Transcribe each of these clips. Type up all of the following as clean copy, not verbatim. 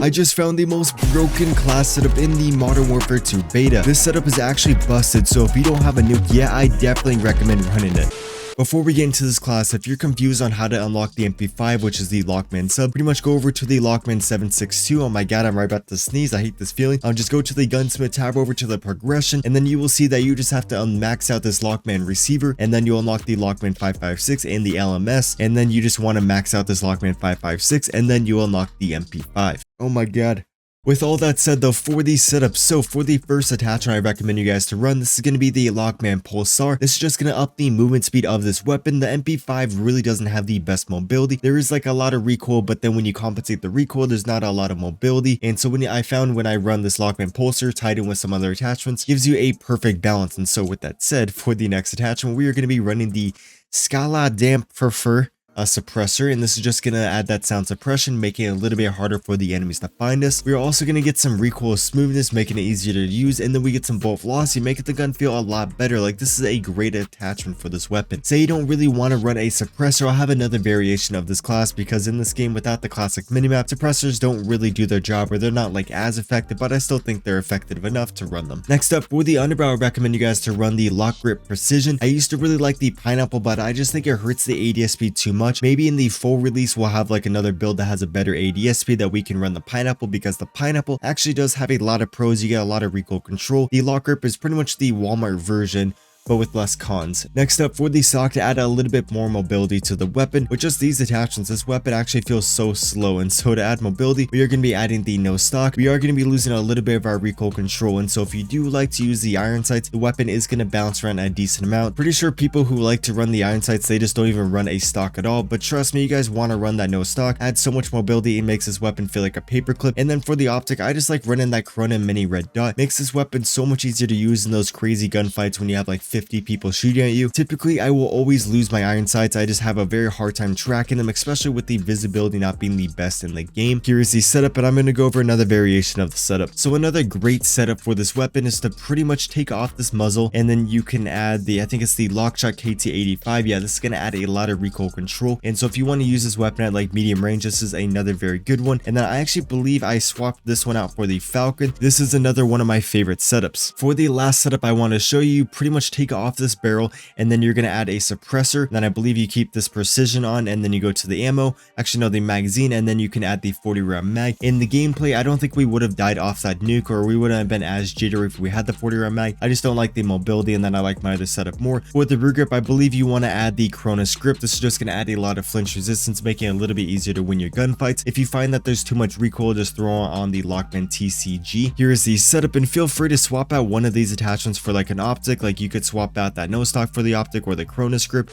I just found the most broken class setup in the Modern Warfare 2 beta. This setup is actually busted, so if you don't have a nuke yet, I definitely recommend running it. Before we get into this class, if you're confused on how to unlock the MP5, which is the Lachmann sub, pretty much go over to the Lachmann 762. Oh my god, I'm right about to sneeze. I hate this feeling. Just go to the gunsmith tab, over to the progression, and then you will see that you just have to max out this Lachmann receiver, and then you unlock the Lachmann 556 and the LMS, and then you just want to max out this Lachmann 556, and then you unlock the MP5. Oh my god. With all that said though, for these setups, so for the first attachment I recommend you guys to run, this is going to be the Lachmann Pulsar. This is just going to up the movement speed of this weapon. The MP5 really doesn't have the best mobility. There is like a lot of recoil, but then when you compensate the recoil, there's not a lot of mobility. And so when I found when I run this Lachmann Pulsar tied in with some other attachments, gives you a perfect balance. And so with that said, for the next attachment, we are going to be running the Scala Damp Fur suppressor, and this is just going to add that sound suppression, making it a little bit harder for the enemies to find us. We're also going to get some recoil smoothness, making it easier to use, and then we get some bolt velocity, making the gun feel a lot better. Like, this is a great attachment for this weapon. Say you don't really want to run a suppressor, I'll have another variation of this class, because in this game without the classic minimap, suppressors don't really do their job, or they're not like as effective, but I still think they're effective enough to run them. Next up, for the underbarrel, I recommend you guys to run the Lock Grip Precision. I used to really like the Pineapple, but I just think it hurts the ADS speed too much. Maybe in the full release we'll have like another build that has a better ADS speed that we can run the Pineapple, because the Pineapple actually does have a lot of pros. You get a lot of recoil control. The Lock Grip is pretty much the Walmart version, but with less cons. Next up, for the stock, to add a little bit more mobility to the weapon, with just these attachments, this weapon actually feels so slow, and so to add mobility, we are going to be adding the no stock. We are going to be losing a little bit of our recoil control, and so if you do like to use the iron sights, the weapon is going to bounce around a decent amount. Pretty sure people who like to run the iron sights, they just don't even run a stock at all, but trust me, you guys want to run that no stock. Adds so much mobility, it makes this weapon feel like a paperclip. And then for the optic, I just like running that Corona mini red dot. Makes this weapon so much easier to use in those crazy gunfights when you have like 50 people shooting at you. Typically, I will always lose my iron sights. I just have a very hard time tracking them, especially with the visibility not being the best in the game. Here is the setup, and I'm going to go over another variation of the setup. So another great setup for this weapon is to pretty much take off this muzzle, and then you can add the, I think it's the Lockshot KT85. Yeah, this is going to add a lot of recoil control. And so if you want to use this weapon at like medium range, this is another very good one. And then I actually believe I swapped this one out for the Falcon. This is another one of my favorite setups. For the last setup I want to show you, pretty much take off this barrel, and then you're going to add a suppressor. Then I believe you keep this precision on, and then you go to the ammo, actually no, the magazine, and then you can add the 40 round mag. In the gameplay, I don't think we would have died off that nuke, or we wouldn't have been as jittery if we had the 40 round mag. I just don't like the mobility, and then I like my other setup more. For the rear grip, I believe you want to add the Cronus grip. This is just going to add a lot of flinch resistance, making it a little bit easier to win your gunfights. If you find that there's too much recoil, just throw on the Lachmann TCG. Here is the setup, and feel free to swap out one of these attachments for like an optic. Like, you could swap out that no stock for the optic, or the Cronus grip.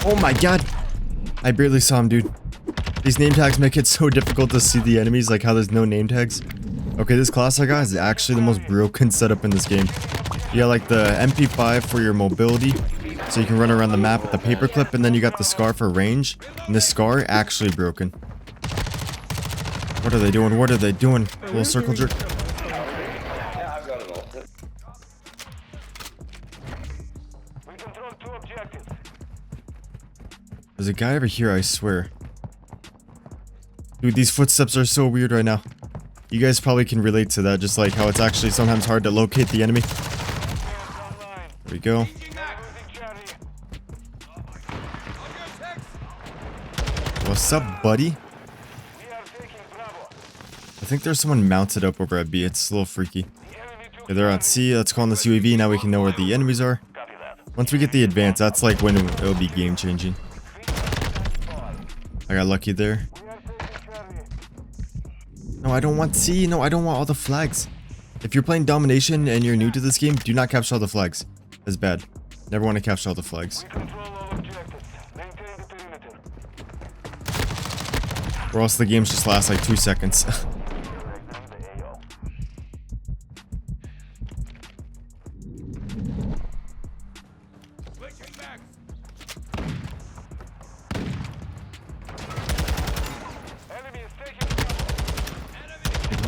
Oh my god, I barely saw him, dude. These name tags make it so difficult to see the enemies, like how there's no name tags. Okay, this class I got is actually the most broken setup in this game. You got like the MP5 for your mobility, so you can run around the map with the paperclip, and then you got the SCAR for range, and the SCAR actually broken. What are they doing? What are they doing? A little circle jerk. There's a guy over here, I swear. Dude, these footsteps are so weird right now. You guys probably can relate to that, just like how it's actually sometimes hard to locate the enemy. There we go. What's up, buddy? I think there's someone mounted up over at B. It's a little freaky. Okay, they're on C. Let's call on this UAV. Now we can know where the enemies are. Once we get the advance, that's like when it'll be game changing. I got lucky there. No, I don't want C. No, I don't want all the flags. If you're playing domination and you're new to this game, do not capture all the flags. That's bad. Never want to capture all the flags. Or else the games just last like 2 seconds.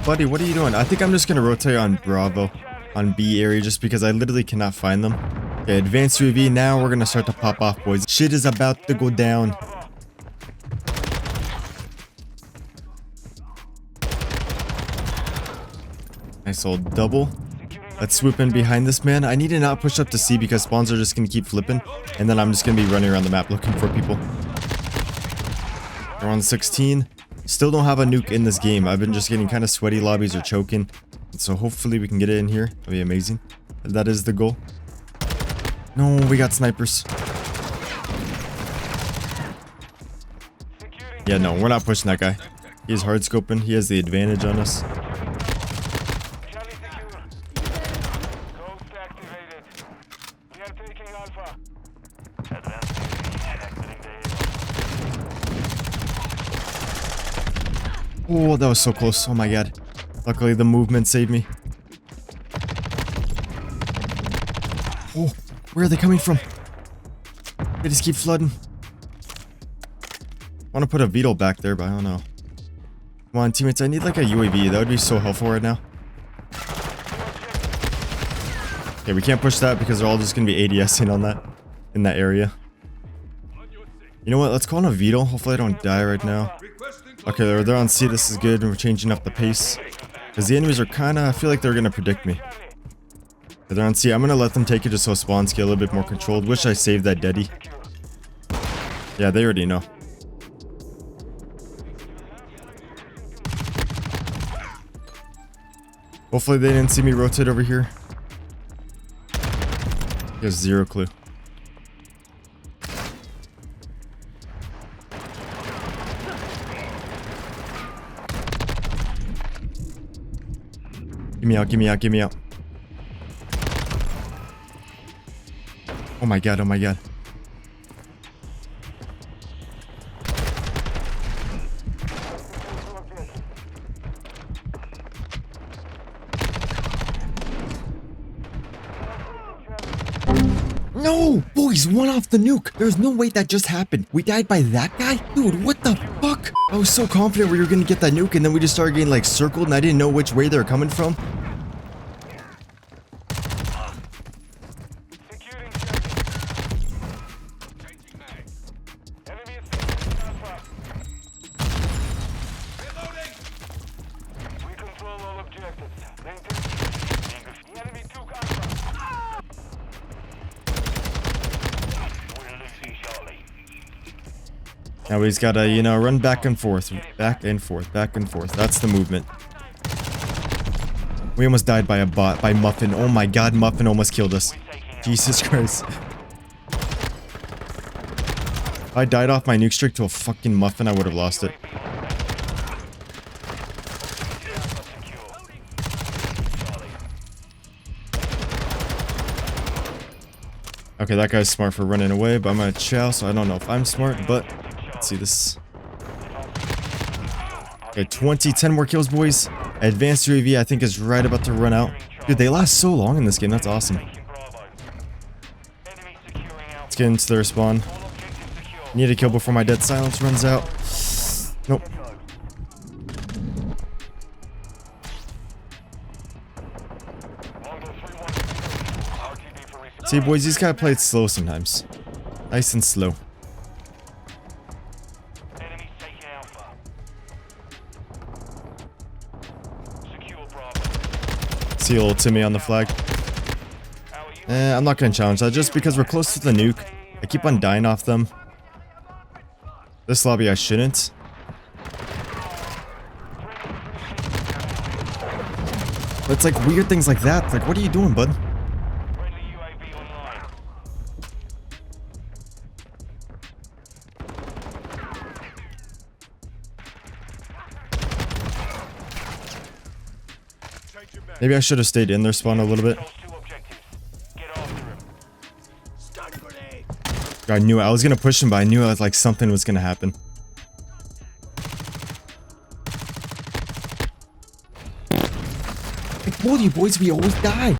Buddy, what are you doing? I think I'm just gonna rotate on Bravo, on B area, just because I literally cannot find them. Okay, advanced UAV. Now we're gonna start to pop off, boys. Shit is about to go down. Nice old double. Let's swoop in behind this man. I need to not push up to C because spawns are just going to keep flipping. And then I'm just going to be running around the map looking for people. We're on 16. Still don't have a nuke in this game. I've been just getting kind of sweaty lobbies or choking. So hopefully we can get it in here. That'd be amazing. That is the goal. No, we got snipers. Yeah, no, we're not pushing that guy. He's hard scoping. He has the advantage on us. Oh, that was so close. Oh my god. Luckily the movement saved me. Oh, where are they coming from? They just keep flooding. I want to put a Beetle back there, but I don't know. Come on, teammates. I need like a UAV. That would be so helpful right now. Okay, we can't push that because they're all just going to be ADSing on that. In that area. You know what? Let's call in a Beetle. Hopefully I don't die right now. Okay, they're on C. This is good. And we're changing up the pace. Because the enemies are kind of... I feel like they're going to predict me. They're on C. I'm going to let them take it just so spawns get a little bit more controlled. Wish I saved that deadie. Yeah, they already know. Hopefully they didn't see me rotate over here. He has zero clue. Give me out, give me out, give me out. Oh my god, oh my god. No! Boys, one off the nuke! There's no way that just happened. We died by that guy? Dude, what the fuck? I was so confident we were gonna get that nuke and then we just started getting like circled and I didn't know which way they were coming from. Now he's gotta, you know, run back and forth, back and forth, back and forth. That's the movement. We almost died by a bot, by Muffin. Oh my god, Muffin almost killed us. Jesus Christ. If I died off my nuke streak to a fucking Muffin, I would have lost it. Okay, that guy's smart for running away, but I'm gonna chow, so I don't know if I'm smart, but... Let's see this. Okay, 10 more kills, boys. Advanced UAV, I think, is right about to run out. Dude, they last so long in this game. That's awesome. Let's get into their spawn. Need a kill before my dead silence runs out. Nope. See, boys, these guys play it slow sometimes. Nice and slow. See a little Timmy on the flag. I'm not gonna challenge that just because we're close to the nuke. I keep on dying off them. This lobby I shouldn't. But it's like weird things like that. Like, what are you doing, bud? Maybe I should have stayed in their spawn a little bit. I knew I was gonna push him, but I knew like something was gonna happen. I told you, boys, we always die.